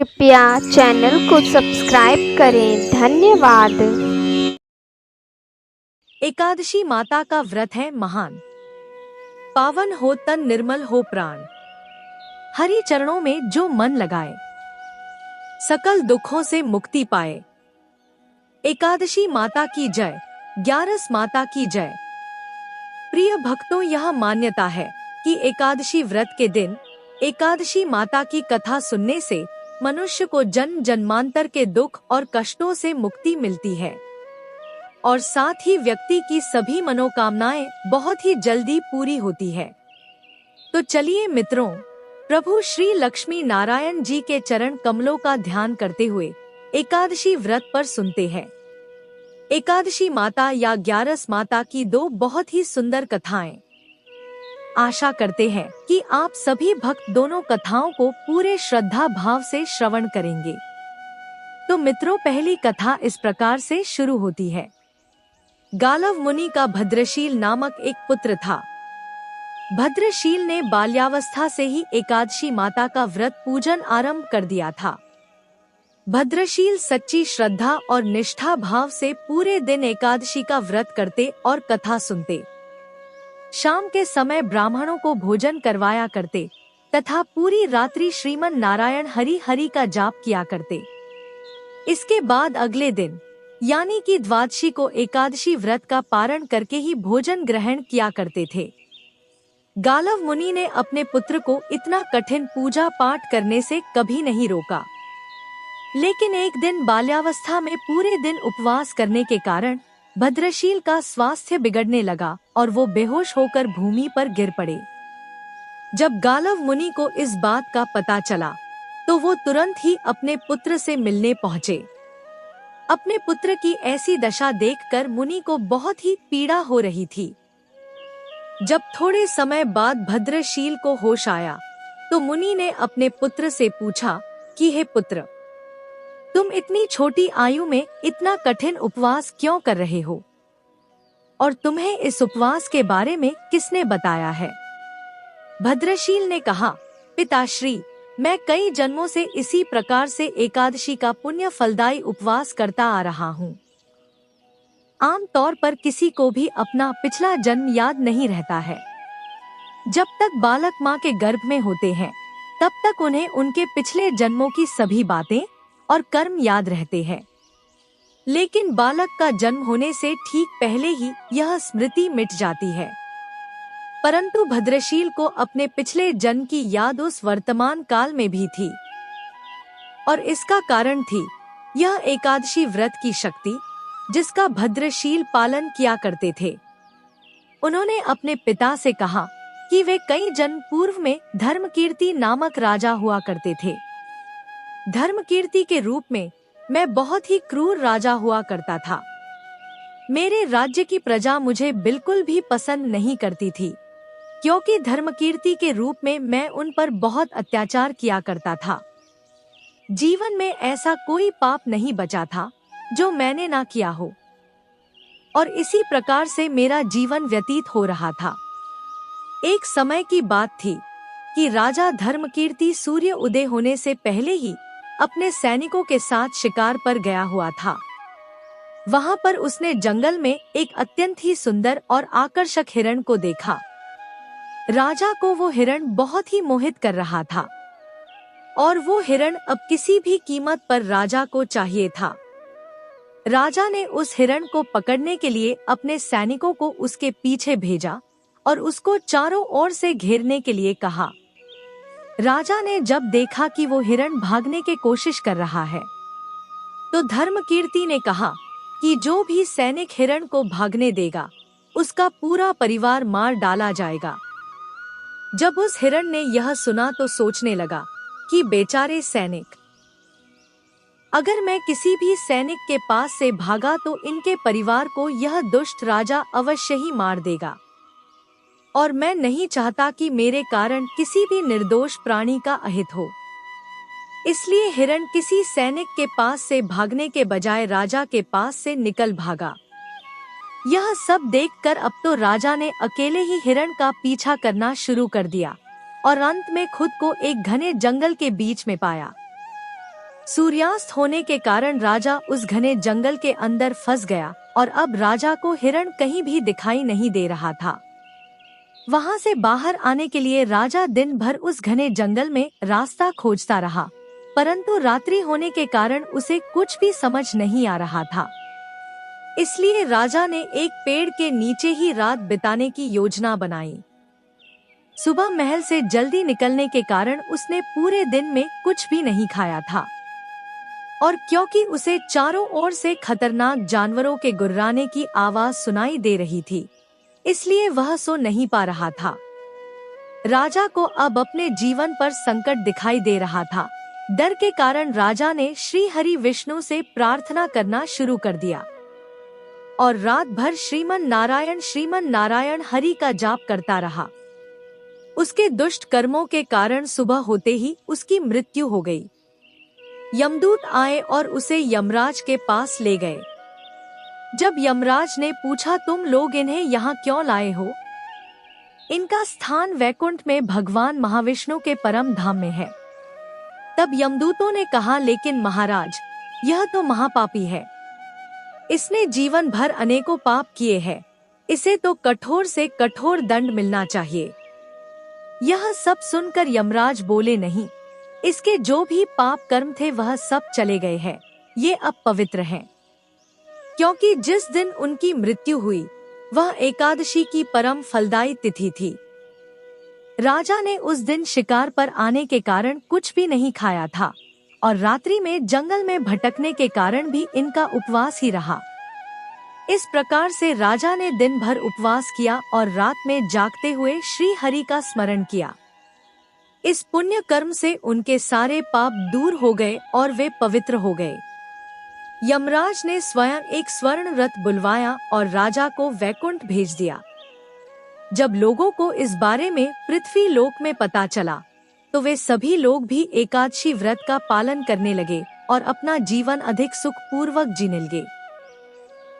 कृपया चैनल को सब्सक्राइब करें। धन्यवाद। एकादशी माता का व्रत है महान। पावन हो तन, निर्मल हो प्राण। हरि चरणों में जो मन लगाए, सकल दुखों से मुक्ति पाए। एकादशी माता की जय, ग्यारस माता की जय। प्रिय भक्तों, यह मान्यता है कि एकादशी व्रत के दिन एकादशी माता की कथा सुनने से मनुष्य को जन्म जन्मांतर के दुख और कष्टों से मुक्ति मिलती है और साथ ही व्यक्ति की सभी मनोकामनाएं बहुत ही जल्दी पूरी होती है। तो चलिए मित्रों, प्रभु श्री लक्ष्मी नारायण जी के चरण कमलों का ध्यान करते हुए एकादशी व्रत पर सुनते हैं। एकादशी माता या ग्यारस माता की दो बहुत ही सुंदर कथाएं। आशा करते हैं कि आप सभी भक्त दोनों कथाओं को पूरे श्रद्धा भाव से श्रवण करेंगे। तो मित्रों, पहली कथा इस प्रकार से शुरू होती है। गालव मुनि का भद्रशील नामक एक पुत्र था। भद्रशील ने बाल्यावस्था से ही एकादशी माता का व्रत पूजन आरंभ कर दिया था। भद्रशील सच्ची श्रद्धा और निष्ठा भाव से पूरे दिन एकादशी का व्रत करते और कथा सुनते। शाम के समय ब्राह्मणों को भोजन करवाया करते तथा पूरी रात्रि श्रीमन नारायण हरि हरि का जाप किया करते। इसके बाद अगले दिन यानी कि द्वादशी को एकादशी व्रत का पारण करके ही भोजन ग्रहण किया करते थे। गालव मुनि ने अपने पुत्र को इतना कठिन पूजा पाठ करने से कभी नहीं रोका, लेकिन एक दिन बाल्यावस्था में पूरे दिन उपवास करने के कारण भद्रशील का स्वास्थ्य बिगड़ने लगा और वो बेहोश होकर भूमि पर गिर पड़े। जब गालव मुनि को इस बात का पता चला तो वो तुरंत ही अपने पुत्र से मिलने पहुँचे। अपने पुत्र की ऐसी दशा देखकर मुनि को बहुत ही पीड़ा हो रही थी। जब थोड़े समय बाद भद्रशील को होश आया तो मुनि ने अपने पुत्र से पूछा कि हे पुत्र, तुम इतनी छोटी आयु में इतना कठिन उपवास क्यों कर रहे हो और तुम्हें इस उपवास के बारे में किसने बताया है? भद्रशील ने कहा, पिताश्री, मैं कई जन्मों से इसी प्रकार से एकादशी का पुण्य फलदायी उपवास करता आ रहा हूँ। आम तौर पर किसी को भी अपना पिछला जन्म याद नहीं रहता है। जब तक बालक माँ के गर्भ में होते हैं तब तक उन्हें उनके पिछले जन्मों की सभी बातें और कर्म याद रहते हैं, लेकिन बालक का जन्म होने से ठीक पहले ही यह स्मृति मिट जाती है। परंतु भद्रशील को अपने पिछले जन्म की याद उस वर्तमान काल में भी थी और इसका कारण थी यह एकादशी व्रत की शक्ति, जिसका भद्रशील पालन किया करते थे। उन्होंने अपने पिता से कहा कि वे कई जन्म पूर्व में धर्मकीर्ति नामक राजा हुआ करते थे। धर्मकीर्ति के रूप में मैं बहुत ही क्रूर राजा हुआ करता था। मेरे राज्य की प्रजा मुझे बिल्कुल भी पसंद नहीं करती थी, क्योंकि धर्मकीर्ति के रूप में मैं उन पर बहुत अत्याचार किया करता था। जीवन में ऐसा कोई पाप नहीं बचा था जो मैंने ना किया हो, और इसी प्रकार से मेरा जीवन व्यतीत हो रहा था। एक समय की बात थी कि राजा धर्मकीर्ति सूर्य उदय होने से पहले ही अपने सैनिकों के साथ शिकार पर गया हुआ था। वहां पर उसने जंगल में एक अत्यंत ही सुंदर और आकर्षक हिरण को देखा। राजा को वो हिरण बहुत ही मोहित कर रहा था और वो हिरण अब किसी भी कीमत पर राजा को चाहिए था। राजा ने उस हिरण को पकड़ने के लिए अपने सैनिकों को उसके पीछे भेजा और उसको चारों ओर से घेरने के लिए कहा। राजा ने जब देखा कि वो हिरण भागने की कोशिश कर रहा है तो धर्मकीर्ति ने कहा कि जो भी सैनिक हिरण को भागने देगा उसका पूरा परिवार मार डाला जाएगा। जब उस हिरण ने यह सुना तो सोचने लगा कि बेचारे सैनिक, अगर मैं किसी भी सैनिक के पास से भागा तो इनके परिवार को यह दुष्ट राजा अवश्य ही मार देगा, और मैं नहीं चाहता कि मेरे कारण किसी भी निर्दोष प्राणी का अहित हो। इसलिए हिरण किसी सैनिक के पास से भागने के बजाय राजा के पास से निकल भागा। यह सब देखकर अब तो राजा ने अकेले ही हिरण का पीछा करना शुरू कर दिया और अंत में खुद को एक घने जंगल के बीच में पाया। सूर्यास्त होने के कारण राजा उस घने जंगल के अंदर फंस गया और अब राजा को हिरण कहीं भी दिखाई नहीं दे रहा था। वहां से बाहर आने के लिए राजा दिन भर उस घने जंगल में रास्ता खोजता रहा, परंतु रात्रि होने के कारण उसे कुछ भी समझ नहीं आ रहा था। इसलिए राजा ने एक पेड़ के नीचे ही रात बिताने की योजना बनाई। सुबह महल से जल्दी निकलने के कारण उसने पूरे दिन में कुछ भी नहीं खाया था, और क्योंकि उसे चारों ओर से खतरनाक जानवरों के गुर्राने की आवाज सुनाई दे रही थी, इसलिए वह सो नहीं पा रहा था। राजा को अब अपने जीवन पर संकट दिखाई दे रहा था। डर के कारण राजा ने श्री हरि विष्णु से प्रार्थना करना शुरू कर दिया और रात भर श्रीमन नारायण हरि का जाप करता रहा। उसके दुष्ट कर्मों के कारण सुबह होते ही उसकी मृत्यु हो गई। यमदूत आए और उसे यमराज के पास ले गए। जब यमराज ने पूछा, तुम लोग इन्हें यहाँ क्यों लाए हो? इनका स्थान वैकुंठ में भगवान महाविष्णु के परम धाम में है। तब यमदूतों ने कहा, लेकिन महाराज, यह तो महापापी है। इसने जीवन भर अनेकों पाप किए हैं। इसे तो कठोर से कठोर दंड मिलना चाहिए। यह सब सुनकर यमराज बोले, नहीं, इसके जो भी पाप कर्म थे वह सब चले गए हैं। ये अब पवित्र हैं, क्योंकि जिस दिन उनकी मृत्यु हुई वह एकादशी की परम फलदायी तिथि थी। राजा ने उस दिन शिकार पर आने के कारण कुछ भी नहीं खाया था और रात्रि में जंगल में भटकने के कारण भी इनका उपवास ही रहा। इस प्रकार से राजा ने दिन भर उपवास किया और रात में जागते हुए श्री हरि का स्मरण किया। इस पुण्य कर्म से उनके सारे पाप दूर हो गए और वे पवित्र हो गए। यमराज ने स्वयं एक स्वर्ण रथ बुलवाया और राजा को वैकुंठ भेज दिया। जब लोगों को इस बारे में पृथ्वी लोक में पता चला तो वे सभी लोग भी एकादशी व्रत का पालन करने लगे और अपना जीवन अधिक सुख पूर्वक जीने लगे।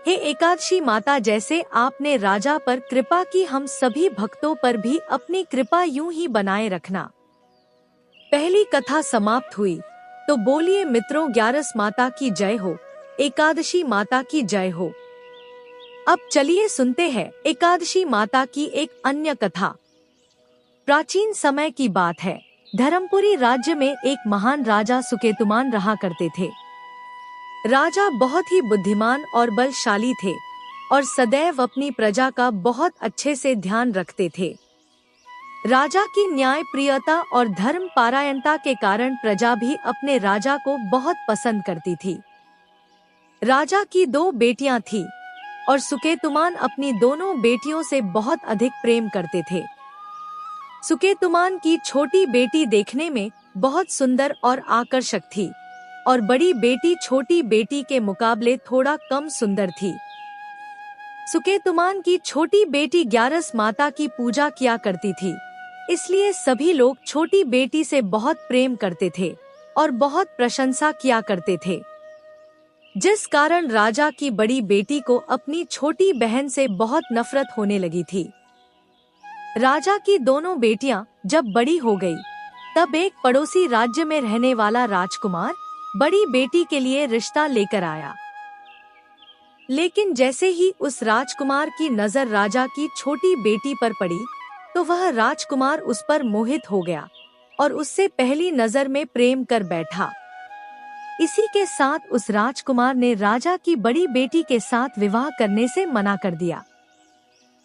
हे एकादशी माता, जैसे आपने राजा पर कृपा की, हम सभी भक्तों पर भी अपनी कृपा यूं ही बनाए रखना। पहली कथा समाप्त हुई तो बोलिए मित्रों, ग्यारस माता की जय हो, एकादशी माता की जय हो। अब चलिए सुनते हैं एकादशी माता की एक अन्य कथा। प्राचीन समय की बात है। धर्मपुरी राज्य में एक महान राजा सुकेतुमान रहा करते थे। राजा बहुत ही बुद्धिमान और बलशाली थे और सदैव अपनी प्रजा का बहुत अच्छे से ध्यान रखते थे। राजा की न्याय प्रियता और धर्म पारायणता के कारण प्रजा भी अपने राजा को बहुत पसंद करती थी। राजा की 2 बेटियां थीं और सुकेतुमान अपनी दोनों बेटियों से बहुत अधिक प्रेम करते थे। सुकेतुमान की छोटी बेटी देखने में बहुत सुंदर और आकर्षक थी और बड़ी बेटी छोटी बेटी के मुकाबले थोड़ा कम सुंदर थी। सुकेतुमान की छोटी बेटी ग्यारस माता की पूजा किया करती थी, इसलिए सभी लोग छोटी बेटी से बहुत प्रेम करते थे और बहुत प्रशंसा किया करते थे, जिस कारण राजा की बड़ी बेटी को अपनी छोटी बहन से बहुत नफरत होने लगी थी। राजा की दोनों बेटियां जब बड़ी हो गई, तब एक पड़ोसी राज्य में रहने वाला राजकुमार बड़ी बेटी के लिए रिश्ता लेकर आया। लेकिन जैसे ही उस राजकुमार की नजर राजा की छोटी बेटी पर पड़ी, तो वह राजकुमार उस पर मोहित हो गया और उससे पहली नजर में प्रेम कर बैठा। इसी के साथ उस राजकुमार ने राजा की बड़ी बेटी के साथ विवाह करने से मना कर दिया।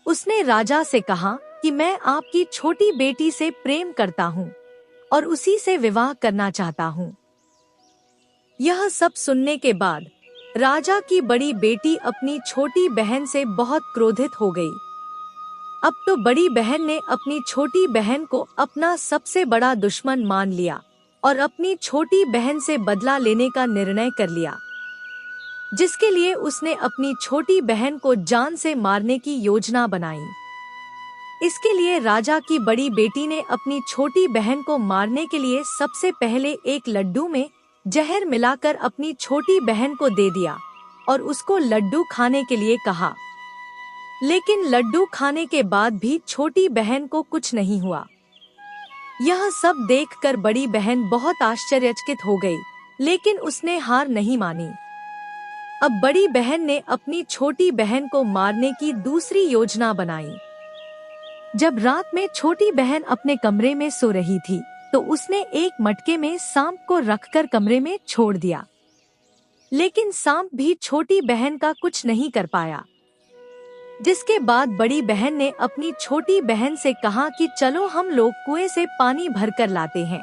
उसने राजा से कहा कि मैं आपकी छोटी बेटी से प्रेम करता हूँ और उसी से विवाह करना चाहता हूँ। यह सब सुनने के बाद राजा की बड़ी बेटी अपनी छोटी बहन से बहुत क्रोधित हो गई। अब तो बड़ी बहन ने अपनी छोटी बहन को अपना सबसे बड़ा दुश्मन मान लिया और अपनी छोटी बहन से बदला लेने का निर्णय कर लिया, जिसके लिए उसने अपनी छोटी बहन को जान से मारने की योजना बनाई। इसके लिए राजा की बड़ी बेटी ने अपनी छोटी बहन को मारने के लिए सबसे पहले एक लड्डू में जहर मिलाकर अपनी छोटी बहन को दे दिया और उसको लड्डू खाने के लिए कहा। लेकिन लड्डू खाने के बाद भी छोटी बहन को कुछ नहीं हुआ। यह सब देखकर बड़ी बहन बहुत आश्चर्यचकित हो गई लेकिन उसने हार नहीं मानी। अब बड़ी बहन ने अपनी छोटी बहन को मारने की दूसरी योजना बनाई। जब रात में छोटी बहन अपने कमरे में सो रही थी, तो उसने एक मटके में सांप को रखकर कमरे में छोड़ दिया। लेकिन सांप भी छोटी बहन का कुछ नहीं कर पाया। जिसके बाद बड़ी बहन ने अपनी छोटी बहन से कहा कि चलो हम लोग कुएं से पानी भरकर लाते हैं।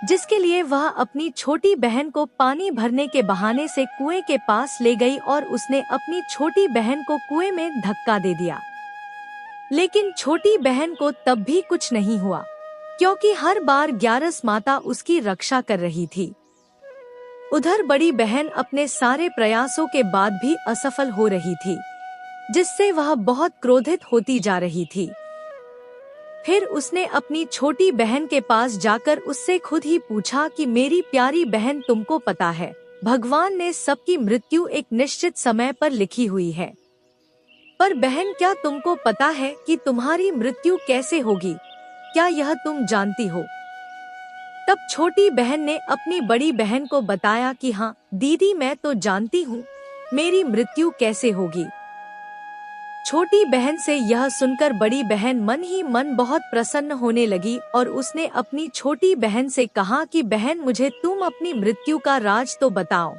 जिसके लिए वह अपनी छोटी बहन को पानी भरने के बहाने से कुएं के पास ले गई और उसने अपनी छोटी बहन को कुएं में धक्का दे दिया। लेकिन छोटी बहन को तब भी कुछ नहीं हुआ, क्योंकि हर बार ग्यारस माता उसकी रक्षा कर रही थी। उधर बड़ी बहन अपने सारे प्रयासों के बाद भी असफल हो रही थी, जिससे वह बहुत क्रोधित होती जा रही थी। फिर उसने अपनी छोटी बहन के पास जाकर उससे खुद ही पूछा कि मेरी प्यारी बहन, तुमको पता है भगवान ने सबकी मृत्यु एक निश्चित समय पर लिखी हुई है, पर बहन क्या तुमको पता है कि तुम्हारी मृत्यु कैसे होगी? क्या यह तुम जानती हो? तब छोटी बहन ने अपनी बड़ी बहन को बताया कि हाँ दीदी, मैं तो जानती हूँ मेरी मृत्यु कैसे होगी। छोटी बहन से यह सुनकर बड़ी बहन मन ही मन बहुत प्रसन्न होने लगी और उसने अपनी छोटी बहन से कहा कि बहन, मुझे तुम अपनी मृत्यु का राज तो बताओ।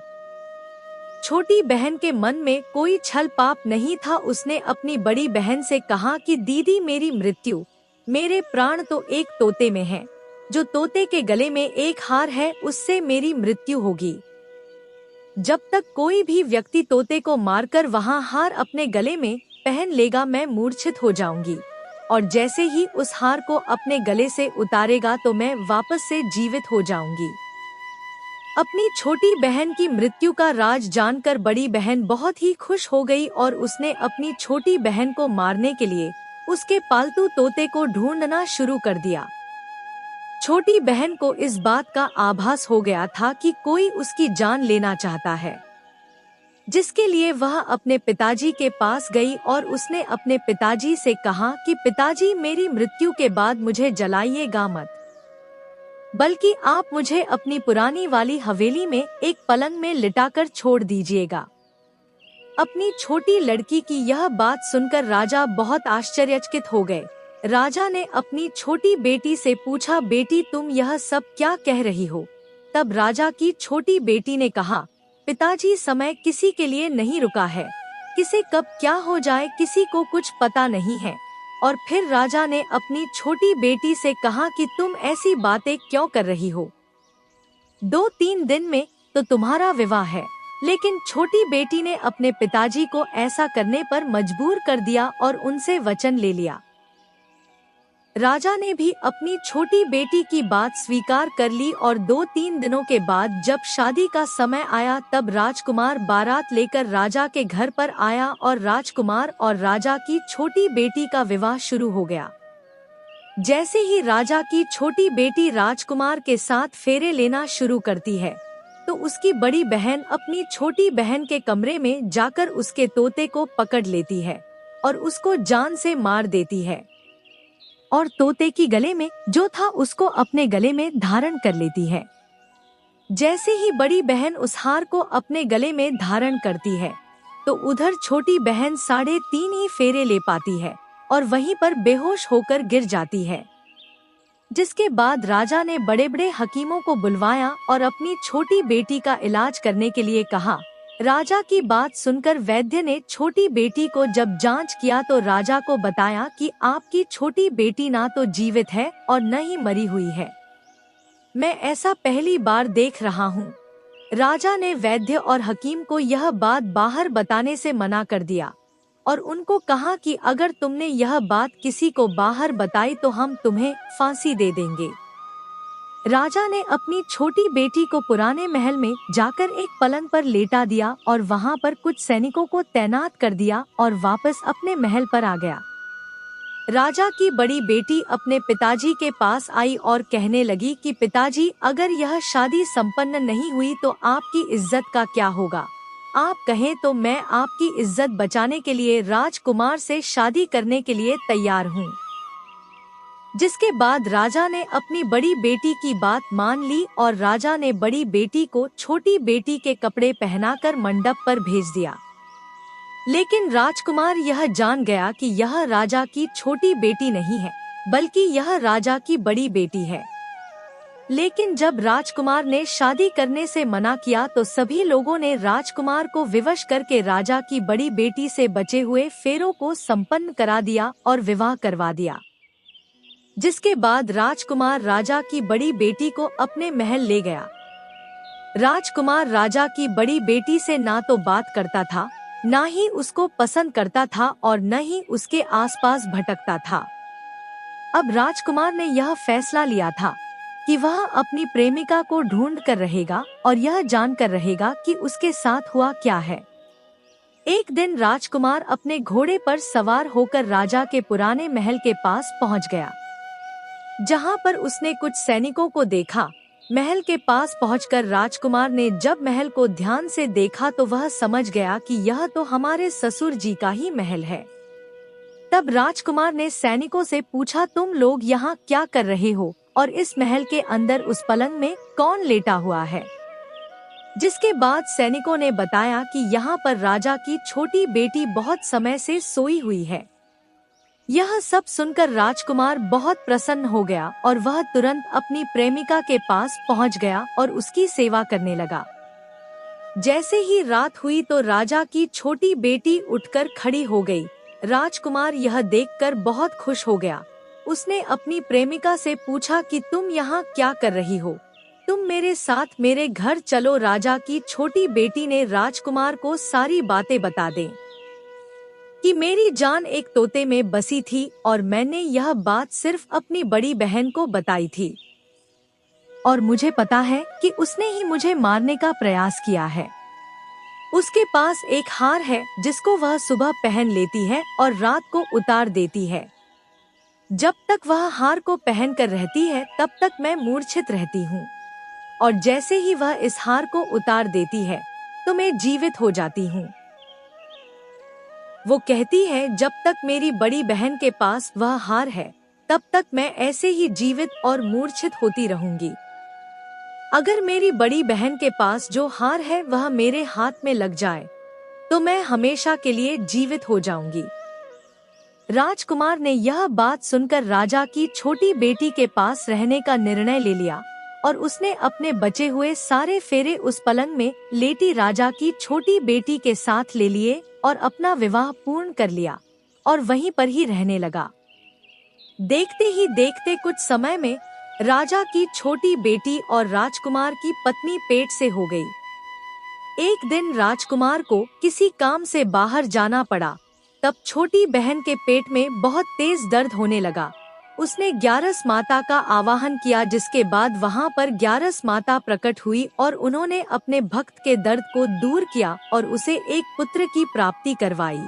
छोटी बहन के मन में कोई छल पाप नहीं था। उसने अपनी बड़ी बहन से कहा कि दीदी, मेरी मृत्यु, मेरे प्राण तो एक तोते में है। जो तोते के गले में एक हार है, उससे मेरी मृत्यु होगी। जब तक कोई भी व्यक्ति तोते को मारकर वहाँ हार अपने गले में पहन लेगा, मैं मूर्छित हो जाऊंगी, और जैसे ही उस हार को अपने गले से उतारेगा तो मैं वापस से जीवित हो जाऊंगी। अपनी छोटी बहन की मृत्यु का राज जानकर बड़ी बहन बहुत ही खुश हो गई और उसने अपनी छोटी बहन को मारने के लिए उसके पालतू तोते को ढूंढना शुरू कर दिया। छोटी बहन को इस बात का आभास हो गया था कि कोई उसकी जान लेना चाहता है, जिसके लिए वह अपने पिताजी के पास गई और उसने अपने पिताजी से कहा कि पिताजी, मेरी मृत्यु के बाद मुझे जलाइएगा मत, बल्कि आप मुझे अपनी पुरानी वाली हवेली में एक पलंग में लिटाकर छोड़ दीजिएगा। अपनी छोटी लड़की की यह बात सुनकर राजा बहुत आश्चर्यचकित हो गए। राजा ने अपनी छोटी बेटी से पूछा, बेटी, तुम यह सब क्या कह रही हो? तब राजा की छोटी बेटी ने कहा, पिताजी, समय किसी के लिए नहीं रुका है, किसे कब क्या हो जाए किसी को कुछ पता नहीं है। और फिर राजा ने अपनी छोटी बेटी से कहा कि तुम ऐसी बातें क्यों कर रही हो? 2-3 दिन में तो तुम्हारा विवाह है। लेकिन छोटी बेटी ने अपने पिताजी को ऐसा करने पर मजबूर कर दिया और उनसे वचन ले लिया। राजा ने भी अपनी छोटी बेटी की बात स्वीकार कर ली और 2-3 दिनों के बाद जब शादी का समय आया, तब राजकुमार बारात लेकर राजा के घर पर आया और राजकुमार और राजा की छोटी बेटी का विवाह शुरू हो गया। जैसे ही राजा की छोटी बेटी राजकुमार के साथ फेरे लेना शुरू करती है, तो उसकी बड़ी बहन अपनी छोटी बहन के कमरे में जाकर उसके तोते को पकड़ लेती है और उसको जान से मार देती है, और तोते की गले में जो था उसको अपने गले में धारण कर लेती है। जैसे ही बड़ी बहन उस हार को अपने गले में धारण करती है, तो उधर छोटी बहन 3.5 ही फेरे ले पाती है और वहीं पर बेहोश होकर गिर जाती है। जिसके बाद राजा ने बड़े बड़े हकीमों को बुलवाया और अपनी छोटी बेटी का इलाज करने के लिए कहा। राजा की बात सुनकर वैद्य ने छोटी बेटी को जब जांच किया तो राजा को बताया कि आपकी छोटी बेटी ना तो जीवित है और न ही मरी हुई है। मैं ऐसा पहली बार देख रहा हूँ। राजा ने वैद्य और हकीम को यह बात बाहर बताने से मना कर दिया और उनको कहा कि अगर तुमने यह बात किसी को बाहर बताई तो हम तुम्हें फांसी दे देंगे। राजा ने अपनी छोटी बेटी को पुराने महल में जाकर एक पलंग पर लेटा दिया और वहां पर कुछ सैनिकों को तैनात कर दिया और वापस अपने महल पर आ गया। राजा की बड़ी बेटी अपने पिताजी के पास आई और कहने लगी कि पिताजी, अगर यह शादी संपन्न नहीं हुई तो आपकी इज्जत का क्या होगा? आप कहें तो मैं आपकी इज्जत बचाने के लिए राजकुमार से शादी करने के लिए तैयार हूँ। जिसके बाद राजा ने अपनी बड़ी बेटी की बात मान ली और राजा ने बड़ी बेटी को छोटी बेटी के कपड़े पहनाकर मंडप पर भेज दिया। लेकिन राजकुमार यह जान गया कि यह राजा की छोटी बेटी नहीं है, बल्कि यह राजा की बड़ी बेटी है। लेकिन जब राजकुमार ने शादी करने से मना किया तो सभी लोगों ने राजकुमार को विवश करके राजा की बड़ी बेटी से बचे हुए फेरों को संपन्न करा दिया और विवाह करवा दिया। जिसके बाद राजकुमार राजा की बड़ी बेटी को अपने महल ले गया। राजकुमार राजा की बड़ी बेटी से ना तो बात करता था, ना ही उसको पसंद करता था और न ही उसके आसपास भटकता था। अब राजकुमार ने यह फैसला लिया था कि वह अपनी प्रेमिका को ढूंढ कर रहेगा और यह जानकर रहेगा कि उसके साथ हुआ क्या है। एक दिन राजकुमार अपने घोड़े पर सवार होकर राजा के पुराने महल के पास पहुंच गया, जहां पर उसने कुछ सैनिकों को देखा। महल के पास पहुंचकर राजकुमार ने जब महल को ध्यान से देखा तो वह समझ गया कि यह तो हमारे ससुर जी का ही महल है। तब राजकुमार ने सैनिकों से पूछा, तुम लोग यहाँ क्या कर रहे हो और इस महल के अंदर उस पलंग में कौन लेटा हुआ है? जिसके बाद सैनिकों ने बताया कि यहाँ पर राजा की छोटी बेटी बहुत समय से सोई हुई है। यह सब सुनकर राजकुमार बहुत प्रसन्न हो गया और वह तुरंत अपनी प्रेमिका के पास पहुंच गया और उसकी सेवा करने लगा। जैसे ही रात हुई तो राजा की छोटी बेटी उठकर खड़ी हो गई। राजकुमार यह देखकर बहुत खुश हो गया। उसने अपनी प्रेमिका से पूछा कि तुम यहाँ क्या कर रही हो? तुम मेरे साथ मेरे घर चलो। राजा की छोटी बेटी ने राजकुमार को सारी बातें बता दें कि मेरी जान एक तोते में बसी थी और मैंने यह बात सिर्फ अपनी बड़ी बहन को बताई थी और मुझे पता है कि उसने ही मुझे मारने का प्रयास किया है। उसके पास एक हार है जिसको वह सुबह पहन लेती है और रात को उतार देती है। जब तक वह हार को पहन कर रहती है तब तक मैं मूर्छित रहती हूँ और जैसे ही वह इस हार को उतार देती है तो मैं जीवित हो जाती हूँ। वो कहती है जब तक मेरी बड़ी बहन के पास वह हार है तब तक मैं ऐसे ही जीवित और मूर्छित होती रहूंगी। अगर मेरी बड़ी बहन के पास जो हार है वह मेरे हाथ में लग जाए तो मैं हमेशा के लिए जीवित हो जाऊंगी। राजकुमार ने यह बात सुनकर राजा की छोटी बेटी के पास रहने का निर्णय ले लिया और उसने अपने बचे हुए सारे फेरे उस पलंग में लेटी राजा की छोटी बेटी के साथ ले लिए और अपना विवाह पूर्ण कर लिया और वहीं पर ही रहने लगा। देखते ही देखते कुछ समय में राजा की छोटी बेटी और राजकुमार की पत्नी पेट से हो गई। एक दिन राजकुमार को किसी काम से बाहर जाना पड़ा। तब छोटी बहन के पेट में बहुत तेज दर्द होने लगा। उसने ग्यारस माता का आवाहन किया, जिसके बाद वहां पर ग्यारस माता प्रकट हुई और उन्होंने अपने भक्त के दर्द को दूर किया और उसे एक पुत्र की प्राप्ति करवाई।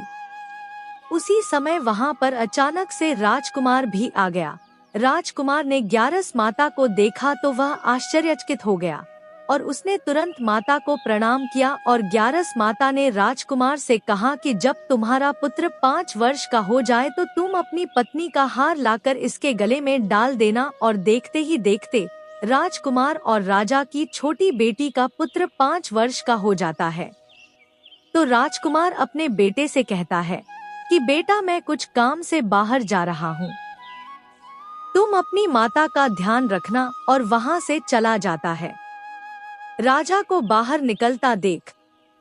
उसी समय वहां पर अचानक से राजकुमार भी आ गया। राजकुमार ने ग्यारस माता को देखा तो वह आश्चर्यचकित हो गया और उसने तुरंत माता को प्रणाम किया और ग्यारस माता ने राजकुमार से कहा कि जब तुम्हारा पुत्र 5 वर्ष का हो जाए तो तुम अपनी पत्नी का हार लाकर इसके गले में डाल देना। और देखते ही देखते राजकुमार और राजा की छोटी बेटी का पुत्र 5 वर्ष का हो जाता है। तो राजकुमार अपने बेटे से कहता है कि बेटा, मैं कुछ काम से बाहर जा रहा हूँ, तुम अपनी माता का ध्यान रखना, और वहाँ से चला जाता है। राजा को बाहर निकलता देख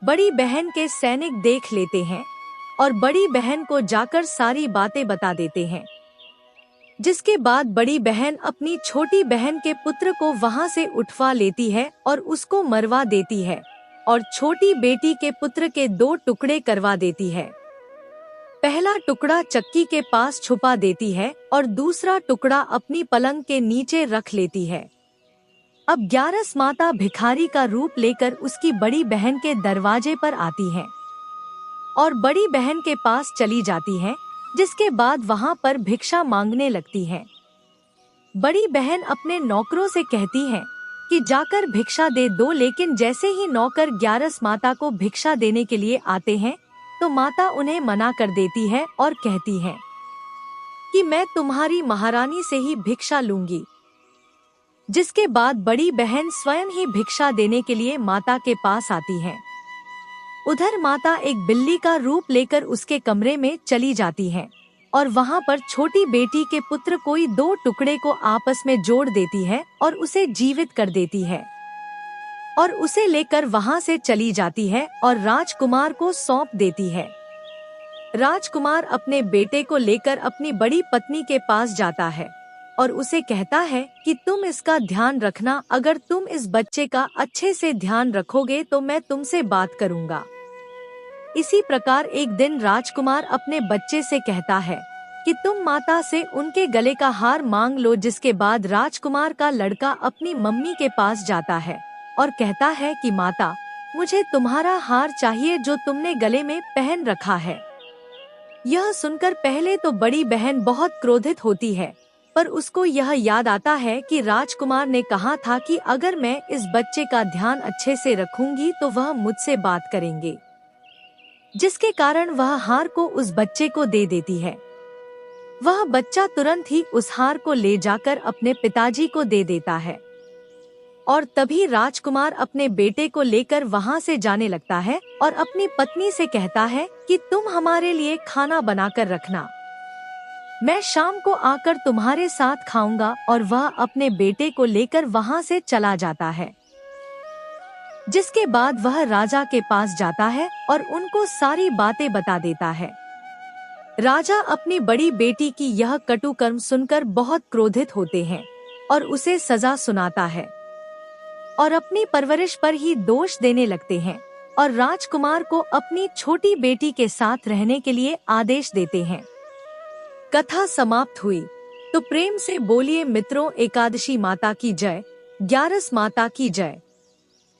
बड़ी बहन के सैनिक देख लेते हैं और बड़ी बहन को जाकर सारी बातें बता देते हैं। जिसके बाद बड़ी बहन अपनी छोटी बहन के पुत्र को वहां से उठवा लेती है और उसको मरवा देती है और छोटी बेटी के पुत्र के 2 टुकड़े करवा देती है। पहला टुकड़ा चक्की के पास छुपा देती है और दूसरा टुकड़ा अपनी पलंग के नीचे रख लेती है। अब ग्यारस माता भिखारी का रूप लेकर उसकी बड़ी बहन के दरवाजे पर आती है और बड़ी बहन के पास चली जाती है, जिसके बाद वहां पर भिक्षा मांगने लगती है। बड़ी बहन अपने नौकरों से कहती है कि जाकर भिक्षा दे दो, लेकिन जैसे ही नौकर ग्यारस माता को भिक्षा देने के लिए आते हैं तो माता उन्हें मना कर देती है और कहती है कि मैं तुम्हारी महारानी से ही भिक्षा लूंगी। जिसके बाद बड़ी बहन स्वयं ही भिक्षा देने के लिए माता के पास आती है। उधर माता एक बिल्ली का रूप लेकर उसके कमरे में चली जाती है और वहां पर छोटी बेटी के पुत्र कोई 2 टुकड़े को आपस में जोड़ देती है और उसे जीवित कर देती है और उसे लेकर वहां से चली जाती है और राजकुमार को सौंप देती है। राजकुमार अपने बेटे को लेकर अपनी बड़ी पत्नी के पास जाता है और उसे कहता है कि तुम इसका ध्यान रखना, अगर तुम इस बच्चे का अच्छे से ध्यान रखोगे तो मैं तुमसे बात करूंगा। इसी प्रकार एक दिन राजकुमार अपने बच्चे से कहता है कि तुम माता से उनके गले का हार मांग लो। जिसके बाद राजकुमार का लड़का अपनी मम्मी के पास जाता है और कहता है कि माता, मुझे तुम्हारा हार चाहिए जो तुमने गले में पहन रखा है। यह सुनकर पहले तो बड़ी बहन बहुत क्रोधित होती है, पर उसको यह याद आता है कि राजकुमार ने कहा था कि अगर मैं इस बच्चे का ध्यान अच्छे से रखूंगी तो वह मुझसे बात करेंगे, जिसके कारण वह हार को उस बच्चे को दे देती है। वह बच्चा तुरंत ही उस हार को ले जाकर अपने पिताजी को दे देता है और तभी राजकुमार अपने बेटे को लेकर वहां से जाने लगता है और अपनी पत्नी से कहता है कि तुम हमारे लिए खाना बनाकर रखना, मैं शाम को आकर तुम्हारे साथ खाऊंगा। और वह अपने बेटे को लेकर वहां से चला जाता है। जिसके बाद वह राजा के पास जाता है और उनको सारी बातें बता देता है। राजा अपनी बड़ी बेटी की यह कटु कर्म सुनकर बहुत क्रोधित होते हैं और उसे सजा सुनाता है और अपनी परवरिश पर ही दोष देने लगते हैं और राजकुमार को अपनी छोटी बेटी के साथ रहने के लिए आदेश देते हैं। कथा समाप्त हुई। तो प्रेम से बोलिए मित्रों, एकादशी माता की जय, ग्यारस माता की जय।